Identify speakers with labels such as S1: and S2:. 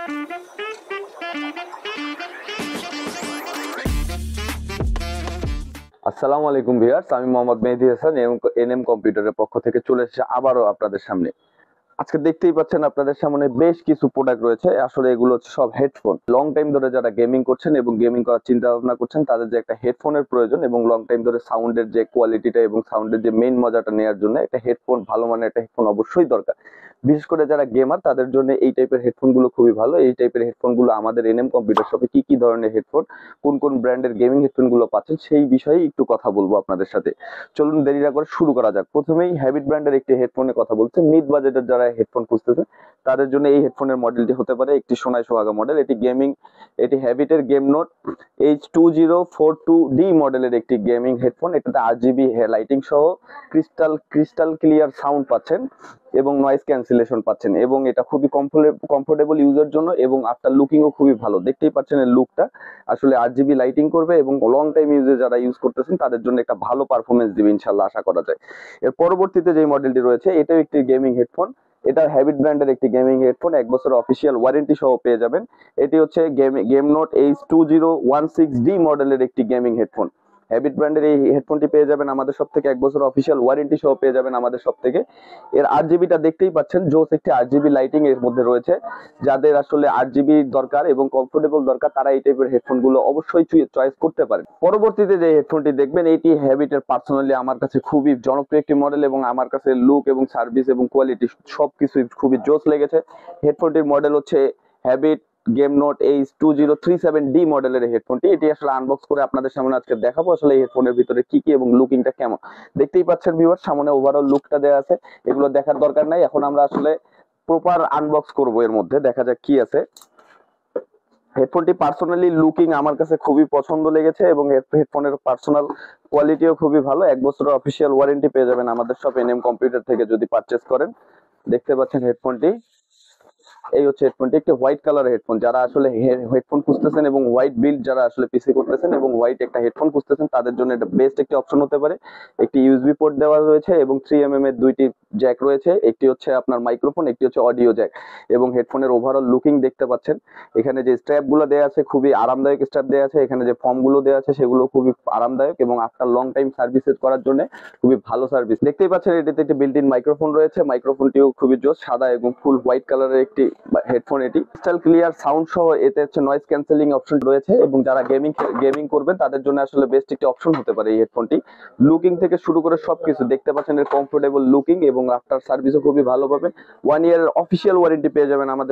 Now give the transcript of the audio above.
S1: আসসালামু আলাইকুম ভিউয়ার্স, আমি মোহাম্মদ মেহেদী হাসান এনএম কম্পিউটারের পক্ষ থেকে চলে এসেছি আবারও আপনাদের সামনে। আজকে দেখতেই পাচ্ছেন আপনাদের সামনে বেশ কিছু প্রোডাক্ট রয়েছে। আসলে এগুলো হচ্ছে সব হেডফোন। লং টাইম ধরে যারা গেমিং করছেন এবং গেমিং করার চিন্তা ভাবনা করছেন তাদের যে একটা হেডফোনের প্রয়োজন এবং লং টাইম ধরে সাউন্ডের যে কোয়ালিটিটা এবং সাউন্ডের যে মেইন মজাটা নেওয়ার জন্য একটা হেডফোন, ভালো মানের একটা হেডফোন অবশ্যই দরকার। বিশেষ করে যারা গেমার তাদের জন্য এই টাইপের হেডফোন গুলো খুবই ভালো। এই টাইপের হেডফোন গুলো আমাদের এনএম কম্পিউটার শপে কি কি ধরনের হেডফোন, কোন কোন ব্র্যান্ডের গেমিং হেডফোন গুলো পাচ্ছেন সেই বিষয়ে একটু কথা বলবো আপনাদের সাথে। চলুন দেরি না করে শুরু করা যাক। প্রথমেই হ্যাবিট ব্র্যান্ডের একটি হেডফোনের কথা বলছে। মিড বাজেটের যারা হেডফোন খুঁজতেছে তাদের জন্য এই হেডফোনের মডেলটি হতে পারে একটি সোনায় সোহাগা মডেল। এটি হ্যাবিটের গেম নোট H2042D মডেলের একটি গেমিং হেডফোন। এটাতে RGB লাইটিং সহ ক্রিস্টাল ক্লিয়ার সাউন্ড পাচ্ছেন এবং নয়েজ ক্যান্সেলেশন পাচ্ছেন এবং এটা খুবই কমফোর্টেবল ইউজের জন্য এবং আফটার লুকিংও খুবই ভালো। দেখতেই পাচ্ছেন এর লুকটা আসলে RGB লাইটিং করবে এবং লং টাইম ইউজে যারা ইউজ করতেছেন তাদের জন্য একটা ভালো পারফরমেন্স দিবে ইনশাআল্লাহ, আশা করা যায়। এর পরবর্তীতে যে মডেলটি রয়েছে এটাও একটি গেমিং হেডফোন। এটা হ্যাবিট ব্র্যান্ডের একটি গেমিং হেডফোন, 1 বছর অফিসিয়াল ওয়ারেন্টি সহ পেয়ে যাবেন। এটি হচ্ছে গেম নোট H2016D মডেলের একটি গেমিং হেডফোন। হ্যাবিট ব্র্যান্ডের এই হেডফোনটি পেয়ে যাবেন আমাদের সব থেকে, 1 বছর অফিসিয়াল ওয়ারেন্টি সহ পেয়ে যাবেন আমাদের সব থেকে। এর RGBটা দেখতেই পাচ্ছেন, জোস একটি RGB লাইটিং এর মধ্যে রয়েছে। যাদের আসলে RGB দরকার এবং কমফোর্টেবল দরকার তারা এই টাইপের হেডফোন গুলো অবশ্যই চয়েস করতে পারেন। পরবর্তীতে যে হেডফোনটি দেখবেন এটি হ্যাবিটের পার্সোনালি আমার কাছে খুবই জনপ্রিয় একটি মডেল এবং আমার কাছে লুক এবং সার্ভিস এবং কোয়ালিটি সবকিছুই খুবই জোস লেগেছে। হেডফোনটির মডেল হচ্ছে হ্যাবিট গেম নোট H2037D মডেলের হেডফোনটি। এটি আসলে আনবক্স করে আপনাদের সামনে আজকে দেখাবো আসলে এই হেডফোনের ভিতরে কি কি এবং লুকিংটা কেমন। দেখতেই পাচ্ছেন ভিউয়ার, সামনে ওভারঅল লুকটা দেওয়া আছে, এগুলো দেখার দরকার নাই। এখন আমরা আসলে প্রপার আনবক্স করব, এর মধ্যে দেখা যাক কি আছে। হেডফোনটি পার্সোনালি লুকিং আমার কাছে খুবই পছন্দ লেগেছে এবং হেডফোনের পার্সোনাল কোয়ালিটিও খুবই ভালো। 1 বছরের অফিসিয়াল ওয়ারেন্টি পেয়ে যাবেন আমাদের সব এনএম কম্পিউটার থেকে যদি পারচেস করেন। দেখতে পাচ্ছেন হেডফোনটি, এই হচ্ছে হেডফোনটি, একটি হোয়াইট কালারের হেডফোন। যারা আসলে হেডফোন খুঁজতেছেন এবং হোয়াইট বিল্ড যারা আসলে পিসি করতেছেন এবং হোয়াইট একটা হেডফোন খুঁজতেছেন তাদের জন্য এটা বেস্ট একটি অপশন হতে পারে। একটি ইউএসবি পোর্ট দেওয়া রয়েছে এবং 3mm এর দুইটি জ্যাক রয়েছে। একটি হচ্ছে আপনার মাইক্রোফোন, একটি হচ্ছে অডিও জ্যাক। এবং হেডফোনের ওভারঅল লুকিং দেখতে পাচ্ছেন। এখানে যে স্ট্র্যাপ গুলো দেওয়া আছে খুবই আরামদায়ক স্ট্র্যাপ দেওয়া আছে। এখানে যে ফর্ম গুলো দেওয়া আছে সেগুলো খুবই আরামদায়ক এবং আফটার লং টাইম সার্ভিসেস করার জন্য খুবই ভালো সার্ভিস। দেখতেই পাচ্ছেন এটিতে একটি বিল্ট ইন মাইক্রোফোন রয়েছে। মাইক্রোফোনটিও খুবই জোস, সাদা এবং ফুল হোয়াইট কালারের একটি হেডফোন। এটি ক্রিস্টাল ক্লিয়ার সাউন্ড সহ এতে হচ্ছে নয়েজ ক্যান্সেলিং অপশন রয়েছে এবং যারা গেমিং করবেন তাদের জন্য আসলে বেস্ট একটি অপশন হতে পারে এই হেডফোনটি। লুকিং থেকে শুরু করে সবকিছু দেখতে পাচ্ছেন এর কমফোর্টেবল লুকিং এবং আফটার সার্ভিসও খুবই ভালো পাবেন। 1 ইয়ারের অফিসিয়াল ওয়ারেন্টি পেয়ে যাবেন আমাদের